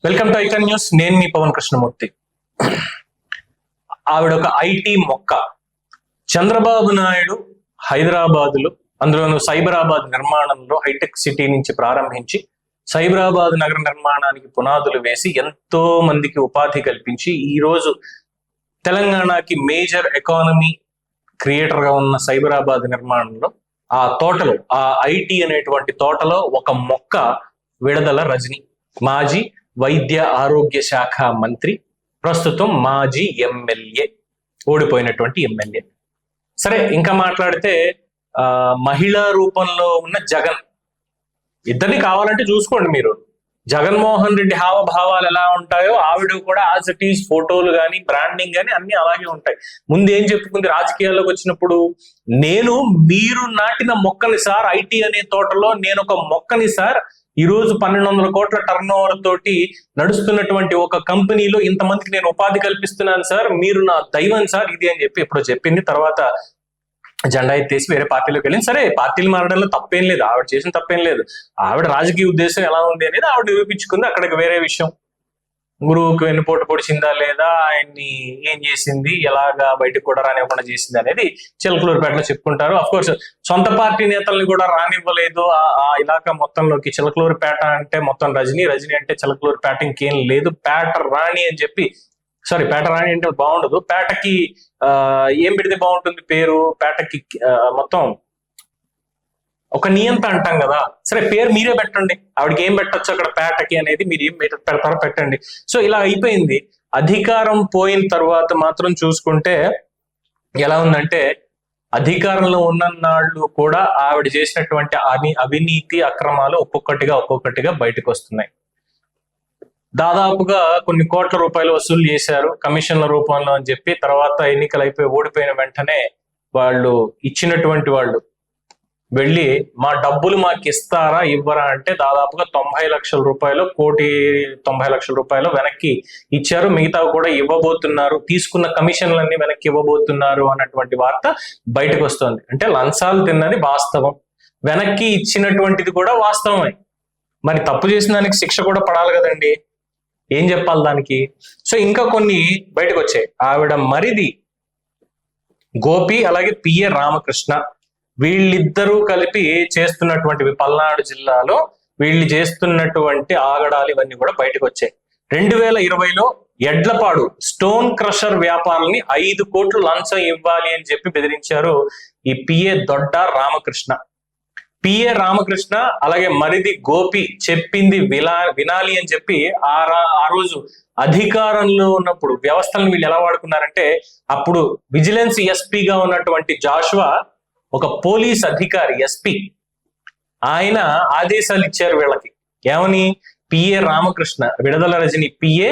Welcome to icon news. నేను మీ పవన్ కృష్ణమూర్తి. ఆవిడ ఒక ఐటీ మొక్క. చంద్రబాబు నాయుడు హైదరాబాదులో, అందులోనూ సైబరాబాద్ నిర్మాణంలో హైటెక్ సిటీ నుంచి ప్రారంభించి సైబరాబాద్ నగర నిర్మాణానికి పునాదులు వేసి ఎంతో మందికి ఉపాధి కల్పించి ఈ రోజు తెలంగాణకి మేజర్ ఎకానమీ క్రియేటర్ గా ఉన్న సైబరాబాద్ నిర్మాణంలో ఆ తోటలో, ఆ ఐటీ అనేటువంటి తోటలో ఒక మొక్క విడదల రజని, మాజీ వైద్య ఆరోగ్య శాఖ మంత్రి, ప్రస్తుతం మాజీ ఎమ్మెల్యే, ఓడిపోయినటువంటి ఎమ్మెల్యే. సరే, ఇంకా మాట్లాడితే మహిళా రూపంలో ఉన్న జగన్, ఇద్దరిని కావాలంటే చూసుకోండి మీరు. జగన్మోహన్ రెడ్డి హావభావాలు ఎలా ఉంటాయో ఆవిడ కూడా యాజ్ ఇట్ ఈజ్ ఫోటోలు కానీ బ్రాండింగ్ కానీ అన్ని అలాగే ఉంటాయి. ముందు ఏం చెప్పుకుంది రాజకీయాల్లోకి వచ్చినప్పుడు, మీరు నాటిన మొక్కని సార్, ఐటీ అనే తోటలో నేను ఒక మొక్కని సార్, ఈ రోజు 1200 కోట్ల టర్న్ ఓవర్ తోటి నడుస్తున్నటువంటి ఒక కంపెనీలో ఇంతమందికి నేను ఉపాధి కల్పిస్తున్నాను సార్, మీరు నా దైవం సార్ ఇది అని చెప్పి ఎప్పుడో చెప్పింది. తర్వాత జెండా ఎత్తేసి వేరే పార్టీలోకి వెళ్ళింది. సరే, పార్టీలు మారడంలో తప్పేం లేదు, ఆవిడ చేసిన తప్పేం లేదు. ఆవిడ రాజకీయ ఉద్దేశం ఎలా ఉంది అనేది ఆవిడ నిరూపించుకుంది. అక్కడికి వేరే విషయం, గురువుకు వెన్నుపోటు పొడిచిందా లేదా, ఆయన్ని ఏం చేసింది, ఎలాగా బయటకు కూడా రానివ్వకుండా చేసింది అనేది చిలకలూరుపేటలో చెప్పుకుంటారు. అఫ్ కోర్స్ సొంత పార్టీ నేతల్ని కూడా రానివ్వలేదు ఆ ఇలాకా మొత్తంలోకి. చిలకలూరుపేట అంటే మొత్తం రజనీ, రజనీ అంటే చిలకలూరుపేట, ఇంకేం లేదు. పేట రాణి అని చెప్పి, సారీ పేట రాణి అంటే బాగుండదు, పేటకి ఏం పెడితే బాగుంటుంది పేరు, పేటకి మొత్తం ఒక నియంత అంటాం కదా, సరే పేరు మీరే పెట్టండి, ఆవిడకి ఏం పెట్టచ్చు అక్కడ పేటకి అనేది మీరు ఏం పెడతారో పెట్టండి. సో ఇలా అయిపోయింది. అధికారం పోయిన తర్వాత మాత్రం చూసుకుంటే ఎలా ఉందంటే, అధికారంలో ఉన్ననాళ్ళు కూడా ఆవిడ చేసినటువంటి అవినీతి అక్రమాలు ఒక్కొక్కటిగా బయటకు వస్తున్నాయి. దాదాపుగా కొన్ని కోట్ల రూపాయలు వసూలు చేశారు కమిషన్ల రూపంలో అని చెప్పి. తర్వాత ఎన్నికలు అయిపోయి ఓడిపోయిన వెంటనే వాళ్ళు ఇచ్చినటువంటి వాళ్ళు వెళ్ళి మా డబ్బులు మాకు ఇస్తారా ఇవ్వరా అంటే దాదాపుగా 90 లక్షల రూపాయలు, 1,90,00,000 రూపాయలు వెనక్కి ఇచ్చారు. మిగతావి కూడా ఇవ్వబోతున్నారు, తీసుకున్న కమిషన్లన్నీ వెనక్కి ఇవ్వబోతున్నారు అన్నటువంటి వార్త బయటకు వస్తుంది. అంటే లంచాలు తిన్నది వాస్తవం, వెనక్కి ఇచ్చినటువంటిది కూడా వాస్తవమే. మరి తప్పు చేసిన దానికి శిక్ష కూడా పడాలి కదండి, ఏం చెప్పాలి దానికి. సో ఇంకా కొన్ని బయటకు వచ్చాయి. ఆవిడ మరిది గోపి, అలాగే పిఏ రామకృష్ణ, వీళ్ళిద్దరూ కలిపి చేస్తున్నటువంటివి పల్నాడు జిల్లాలో వీళ్ళు చేస్తున్నటువంటి ఆగడాలు ఇవన్నీ కూడా బయటకు వచ్చాయి. 2020లో ఎడ్లపాడు స్టోన్ క్రషర్ వ్యాపారుల్ని 5 కోట్లు లంచం ఇవ్వాలి అని చెప్పి బెదిరించారు ఈ పిఏ దొడ్డ రామకృష్ణ. పిఏ రామకృష్ణ అలాగే మరిది గోపి చెప్పింది వినాలి అని చెప్పి ఆ రోజు అధికారంలో ఉన్నప్పుడు వ్యవస్థలను వీళ్ళు ఎలా వాడుకున్నారంటే, అప్పుడు విజిలెన్స్ ఎస్పీగా ఉన్నటువంటి జాషువా ఒక పోలీస్ అధికారి, ఎస్పీ, ఆయన ఆదేశాలు ఇచ్చారు వీళ్ళకి. ఏమని? పిఏ రామకృష్ణ, విడదల రజని పిఏ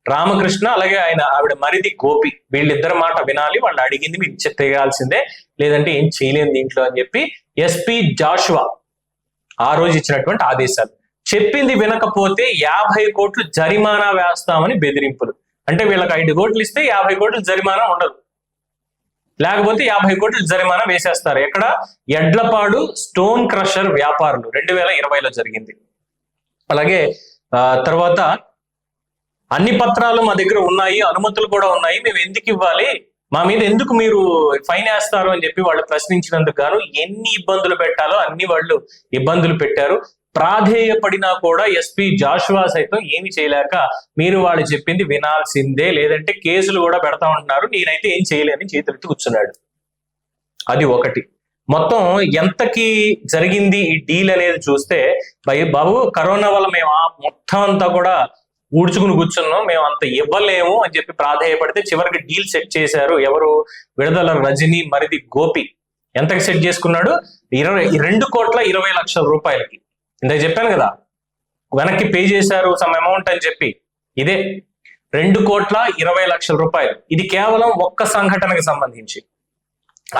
రామకృష్ణ అలాగే ఆవిడ మరిది గోపి, వీళ్ళిద్దరి మాట వినాలి, వాళ్ళు అడిగింది మీరు తెగాల్సిందే, లేదంటే ఏం చేయలేని దీంట్లో అని చెప్పి ఎస్పీ జాషువా ఆ రోజు ఇచ్చినటువంటి ఆదేశాలు. చెప్పింది వినకపోతే 50 కోట్లు జరిమానా వేస్తామని బెదిరింపులు. అంటే వీళ్ళకి 5 కోట్లు ఇస్తే 50 కోట్లు జరిమానా ఉండదు, లేకపోతే 50 కోట్లు జరిమానా వేసేస్తారు. ఎక్కడ? ఎడ్లపాడు స్టోన్ క్రషర్ వ్యాపారులు 2020లో జరిగింది. అలాగే తర్వాత అన్ని పత్రాలు మా దగ్గర ఉన్నాయి, అనుమతులు కూడా ఉన్నాయి, మేము ఎందుకు ఇవ్వాలి, మా మీద ఎందుకు మీరు ఫైన్ వేస్తారు అని చెప్పి వాళ్ళు ప్రశ్నించినందుకు గాను ఎన్ని ఇబ్బందులు పెట్టాలో అన్ని వాళ్ళు ఇబ్బందులు పెట్టారు. ప్రాధేయపడినా కూడా ఎస్పీ జాషువా సైతం ఏమి చేయలేక మీరు వాళ్ళు చెప్పింది వినాల్సిందే, లేదంటే కేసులు కూడా పెడతా ఉంటున్నారు, నేనైతే ఏం చేయలేని చేతులెత్తి కూర్చున్నాడు. అది ఒకటి. మొత్తం ఎంతకి జరిగింది ఈ డీల్ అనేది చూస్తే, బాబు కరోనా వల్ల మేము మొత్తం అంతా కూడా ఊడ్చుకుని కూర్చున్నాం, మేము అంత ఇవ్వలేము అని చెప్పి ప్రాధేయపడితే చివరికి డీల్ సెట్ చేశారు. ఎవరు? విడదల రజని మరిది గోపి. ఎంతకి సెట్ చేసుకున్నాడు? 2,20,00,000 రూపాయలకి. ఇందాక చెప్పాను కదా, వెనక్కి పే చేశారు సమ్ అమౌంట్ అని చెప్పి. ఇదే 2,20,00,000 రూపాయలు. ఇది కేవలం ఒక్క సంఘటనకి సంబంధించి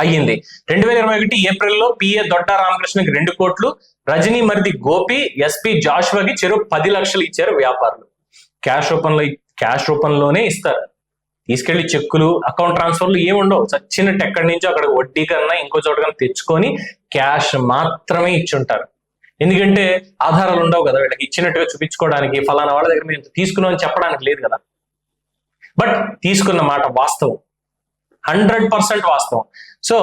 అయ్యింది. 2021 ఏప్రిల్లో పిఏ దొడ్డ రామకృష్ణకి 2 కోట్లు, రజనీ మరిది గోపి, ఎస్పీ జాషువాకి చెరో 10 లక్షలు ఇచ్చారు వ్యాపారులు. క్యాష్ రూపంలోనే ఇస్తారు, తీసుకెళ్లి చెక్కులు, అకౌంట్ ట్రాన్స్ఫర్లు ఏముండవు. చచ్చినట్టు ఎక్కడి నుంచో అక్కడ వడ్డీ కన్నా ఇంకో చోట కన్నా తెచ్చుకొని క్యాష్ మాత్రమే ఇచ్చుంటారు. ఎందుకంటే ఆధారాలు ఉండవు కదా వీళ్ళకి ఇచ్చినట్టుగా చూపించుకోవడానికి, ఫలానా వాళ్ళ దగ్గర మేము తీసుకున్నాం అని చెప్పడానికి లేదు కదా. బట్ తీసుకున్న మాట వాస్తవం, 100% వాస్తవం. సో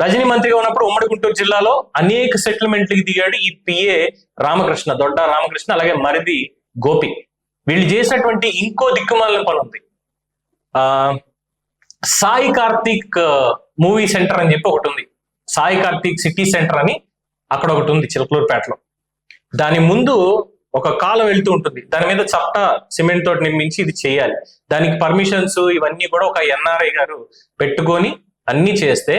రజనీ మంత్రిగా ఉన్నప్పుడు ఉమ్మడి గుంటూరు జిల్లాలో అనేక సెటిల్మెంట్లకి దిగాడు ఈ పిఏ రామకృష్ణ, దొడ్డ రామకృష్ణ, అలాగే మరిది గోపి. వీళ్ళు చేసినటువంటి ఇంకో దిక్కుమాలిన పని ఉంది. సాయి కార్తీక్ మూవీ సెంటర్ అని చెప్పి ఒకటి ఉంది, సాయి కార్తీక్ సిటీ సెంటర్ అని అక్కడ ఒకటి ఉంది చిలకలూరుపేటలో. దాని ముందు ఒక కాలం వెళ్తూ ఉంటుంది, దాని మీద చట్ట సిమెంట్ తోటి నిర్మించి ఇది చేయాలి. దానికి పర్మిషన్స్ ఇవన్నీ కూడా ఒక ఎన్ఆర్ఐ గారు పెట్టుకొని అన్ని చేస్తే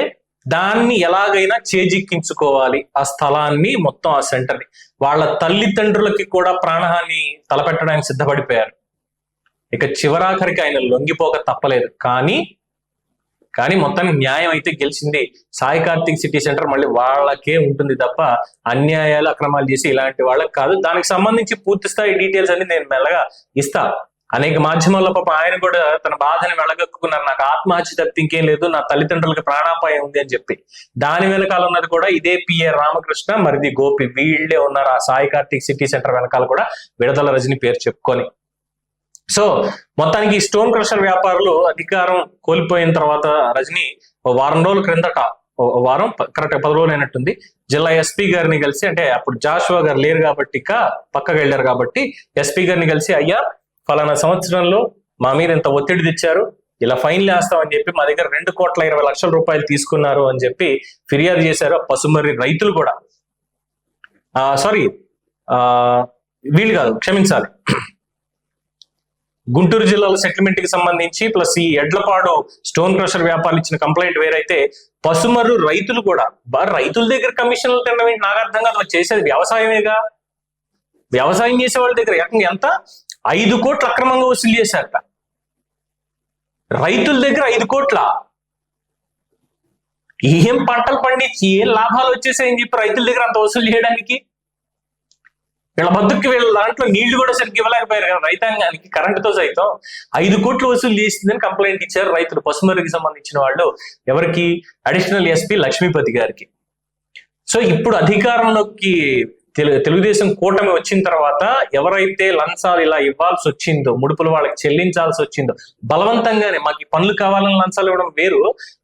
దాన్ని ఎలాగైనా చేజిక్కించుకోవాలి ఆ స్థలాన్ని, మొత్తం ఆ సెంటర్ని. వాళ్ళ తల్లిదండ్రులకి కూడా ప్రాణహాని తలపెట్టడానికి సిద్ధపడిపోయారు. ఇక చివరాఖరికి ఆయన లొంగిపోక తప్పలేదు. కానీ మొత్తానికి న్యాయం అయితే గెలిచింది. సాయి కార్తీక్ సిటీ సెంటర్ మళ్ళీ వాళ్ళకే ఉంటుంది తప్ప అన్యాయాలు అక్రమాలు చేసి ఇలాంటి వాళ్ళకి కాదు. దానికి సంబంధించి పూర్తి స్థాయి డీటెయిల్స్ అన్ని నేను మెల్లగా ఇస్తా. అనేక మాధ్యమాల్లో పాప ఆయన కూడా తన బాధని వెళ్ళగక్కున్నారు, నాకు ఆత్మహత్య తప్ప ఇంకేం లేదు, నా తల్లిదండ్రులకి ప్రాణాపాయం ఉంది అని చెప్పి. దాని వెనకాల ఉన్నది కూడా ఇదే పిఏ రామకృష్ణ, మరిది గోపి, వీళ్ళే ఉన్నారు. ఆ సాయి కార్తీక్ సిటీ సెంటర్ వెనకాల కూడా విడుదల రజని పేరు చెప్పుకొని. సో మొత్తానికి ఈ స్టోన్ క్రషర్ వ్యాపారులు అధికారం కోల్పోయిన తర్వాత రజని వారం రోజుల క్రిందట, వారం కరెక్ట్ 10 రోజులు అయినట్టుంది, జిల్లా ఎస్పీ గారిని కలిసి, అంటే అప్పుడు జాషువా గారు లేరు కాబట్టి పక్కకు వెళ్ళారు కాబట్టి ఎస్పీ గారిని కలిసి, అయ్యా ఫలానా సంవత్సరంలో మా మీద ఇంత ఒత్తిడి తెచ్చారు, ఇలా ఫైన్లు వేస్తామని చెప్పి మా దగ్గర 2,20,00,000 రూపాయలు తీసుకున్నారు అని చెప్పి ఫిర్యాదు చేశారు. పసుమర్రి రైతులు కూడా, సారీ వీళ్ళు కాదు, క్షమించాలి, గుంటూరు జిల్లాలో సెటిల్మెంట్ కి సంబంధించి ప్లస్ ఈ ఎడ్లపాడు స్టోన్ క్రషర్ వ్యాపారులు ఇచ్చిన కంప్లైంట్ వేరైతే, పసుమర్రు రైతులు కూడా రైతుల దగ్గర కమిషన్లు తినడం నాకు అర్థం కాదు. చేసేది వ్యవసాయమేగా, వ్యవసాయం చేసే వాళ్ళ దగ్గర ఎంత 5 కోట్లు అక్రమంగా వసూలు చేశారట. రైతుల దగ్గర 5 కోట్ల, ఏం పంటలు పండించి ఏం లాభాలు వచ్చేసాయని చెప్పి రైతుల దగ్గర అంత వసూలు చేయడానికి? వీళ్ళ బతుక్కి వీళ్ళ దాంట్లో నీళ్లు కూడా సరిగ్గా ఇవ్వలేకపోయారు కదా రైతాంగానికి, కరెంటుతో సైతం 5 కోట్లు వసూలు చేసిందని కంప్లైంట్ ఇచ్చారు రైతులు, పసుమర్రికి సంబంధించిన వాళ్ళు. ఎవరికి? అడిషనల్ ఎస్పీ లక్ష్మీపతి గారికి. సో ఇప్పుడు అధికారంలోకి తెలుగుదేశం కూటమి వచ్చిన తర్వాత ఎవరైతే లంచాలు ఇలా ఇవ్వాల్సి వచ్చిందో, ముడుపులు వాళ్ళకి చెల్లించాల్సి వచ్చిందో, బలవంతంగానే, మాకు ఈ పనులు కావాలని లంచాలు ఇవ్వడం వేరు,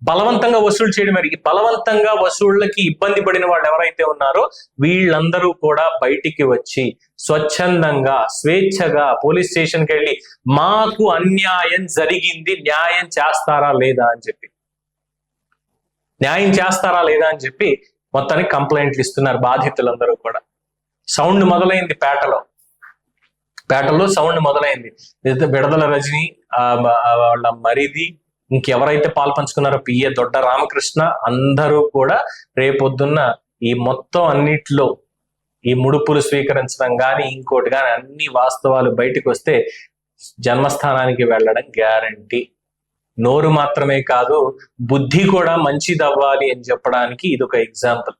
బలవంతంగా వసూలు చేయడం వేరు. ఈ బలవంతంగా వసూళ్లకి ఇబ్బంది పడిన వాళ్ళు ఎవరైతే ఉన్నారో వీళ్ళందరూ కూడా బయటికి వచ్చి స్వచ్ఛందంగా, స్వేచ్ఛగా పోలీస్ స్టేషన్కి వెళ్ళి మాకు అన్యాయం జరిగింది, న్యాయం చేస్తారా లేదా అని చెప్పి మొత్తానికి కంప్లైంట్లు ఇస్తున్నారు బాధితులందరూ కూడా. సౌండ్ మొదలైంది పేటలో సౌండ్ మొదలైంది. విడుదల రజని, వాళ్ళ మరిది, ఇంకెవరైతే పాల్పంచుకున్నారో పిఏ దొడ్డ రామకృష్ణ, అందరూ కూడా రేపొద్దున్న ఈ మొత్తం అన్నిట్లో ఈ ముడుపులు స్వీకరించడం కానీ ఇంకోటి కానీ అన్ని వాస్తవాలు బయటకు వస్తే జన్మస్థానానికి వెళ్ళడం గ్యారంటీ. నోరు మాత్రమే కాదు, బుద్ధి కూడా మంచిదవ్వాలి అని చెప్పడానికి ఇది ఒక ఎగ్జాంపుల్.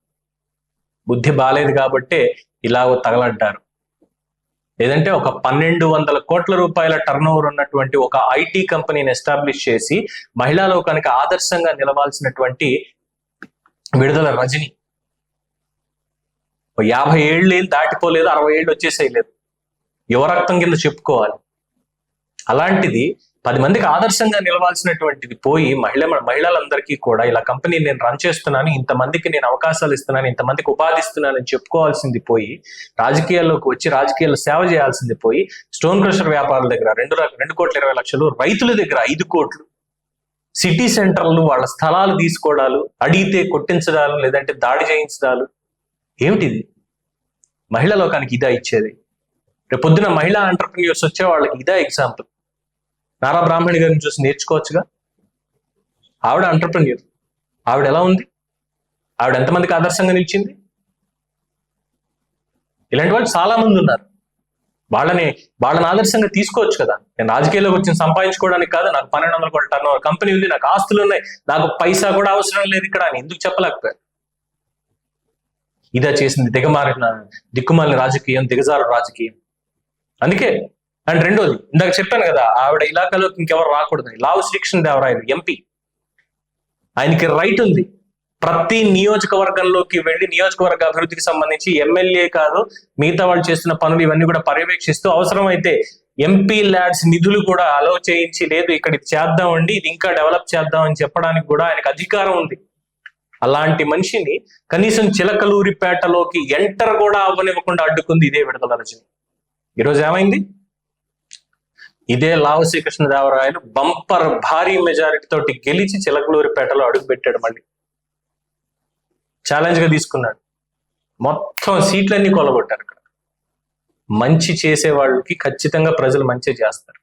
బుద్ధి బాలేదు కాబట్టే ఇలా తగలడ్డారు. లేదంటే ఒక 1,200 కోట్ల రూపాయల టర్న్ ఓవర్ ఉన్నటువంటి ఒక ఐటీ కంపెనీని ఎస్టాబ్లిష్ చేసి మహిళా లోకానికి ఆదర్శంగా నిలవాల్సినటువంటి విడుదల రజని 50 ఏళ్ళు దాటిపోలేదు, 60 ఏళ్ళు వచ్చేసేయలేదు, యువరక్తం కింద చెప్పుకోవాలి. అలాంటిది 10 మందికి ఆదర్శంగా నిలవాల్సినటువంటిది పోయి మహిళలందరికీ కూడా ఇలా కంపెనీ నేను రన్ చేస్తున్నాను, ఇంతమందికి నేను అవకాశాలు ఇస్తున్నాను, ఇంతమందికి ఉపాధి ఇస్తున్నాను అని చెప్పుకోవాల్సింది పోయి, రాజకీయాల్లోకి వచ్చి రాజకీయాల్లో సేవ చేయాల్సింది పోయి, స్టోన్ క్రషర్ వ్యాపారుల దగ్గర 2,20,00,000, రైతుల దగ్గర 5 కోట్లు, సిటీ సెంటర్లు వాళ్ళ స్థలాలు తీసుకోవడాలు, అడిగితే కొట్టించడాలు, లేదంటే దాడి చేయించడాలు. ఏమిటిది? మహిళా లోకానికి ఇదా ఇచ్చేది? రేపొద్దున మహిళా ఎంటర్ప్రెన్యూర్స్ వచ్చే వాళ్ళకి ఇదా ఎగ్జాంపుల్? నారా బ్రాహ్మణి గారిని చూసి నేర్చుకోవచ్చుగా. ఆవిడ ఎంటర్ప్రెన్యూర్, ఆవిడ ఎలా ఉంది, ఆవిడ ఎంతమందికి ఆదర్శంగా నిలిచింది? ఇలాంటి వాళ్ళు చాలా మంది ఉన్నారు. వాళ్ళని ఆదర్శంగా తీసుకోవచ్చు కదా. నేను రాజకీయాల్లోకి వచ్చి సంపాదించుకోవడానికి కాదు, నాకు 1,200 కోట్ల టర్న్ ఓవర్ కంపెనీ ఉంది, నాకు ఆస్తులు ఉన్నాయి, నాకు పైసా కూడా అవసరం లేదు ఇక్కడ అని ఎందుకు చెప్పలేకపోయారు? ఇదా చేసింది దిక్కుమాలిన రాజకీయం, దిగజారు రాజకీయం. అందుకే. అండ్ రెండోది, ఇందాక చెప్పాను కదా, ఆవిడ ఇలాకాలోకి ఇంకెవరు రాకూడదని. లావు శ్రీకృష్ణదేవరాయలు ఎంపీ, ఆయనకి రైట్ ఉంది ప్రతి నియోజకవర్గంలోకి వెళ్ళి నియోజకవర్గ అభివృద్ధికి సంబంధించి ఎమ్మెల్యే కాదు మిగతా వాళ్ళు చేస్తున్న పనులు ఇవన్నీ కూడా పర్యవేక్షిస్తూ అవసరమైతే ఎంపీ ల్యాడ్స్ నిధులు కూడా అలో చేయించి లేదు ఇక్కడ ఇది చేద్దామండి ఇది ఇంకా డెవలప్ చేద్దాం అని చెప్పడానికి కూడా ఆయనకు అధికారం ఉంది. అలాంటి మనిషిని కనీసం చిలకలూరిపేటలోకి ఎంటర్ కూడా అవ్వనివ్వకుండా అడ్డుకుంది ఇదే విడుదల రజని. ఈరోజు ఏమైంది? ఇదే లావు శ్రీకృష్ణదేవరాయలు బంపర్ భారీ మెజారిటీ తోటి గెలిచి చిలకలూరిపేటలో అడుగుపెట్టాడు. మళ్ళీ ఛాలెంజ్ గా తీసుకున్నాడు. మొత్తం సీట్లన్నీ కొలగొట్టారు. ఇక్కడ మంచి చేసే వాళ్ళకి ఖచ్చితంగా ప్రజలు మంచి చేస్తారు.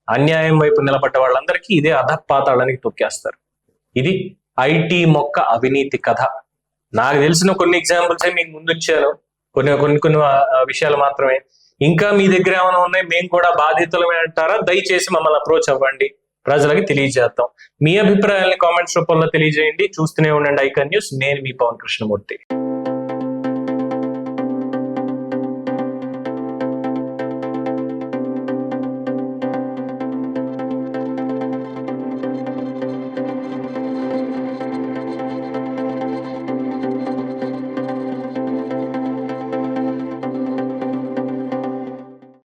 అన్యాయం వైపు నిలబడ్డ వాళ్ళందరికీ ఇదే అధపాతాళానికి తొక్కేస్తారు. ఇది ఐటీ మొక్క అవినీతి కథ. నాకు తెలిసిన కొన్ని ఎగ్జాంపుల్స్ మీకు ముందు ఇచ్చాను, కొన్ని విషయాలు మాత్రమే. ఇంకా మీ దగ్గర ఏమైనా ఉన్నాయి, మేము కూడా బాధితులమే అంటారా? దయచేసి మమ్మల్ని అప్రోచ్ అవ్వండి, ప్రజలకి తెలియజేద్దాం. మీ అభిప్రాయాన్ని కామెంట్స్ రూపంలో తెలియజేయండి. చూస్తూనే ఉండండి ఐకాన్ న్యూస్. నేను మీ పవన్ కృష్ణమూర్తి.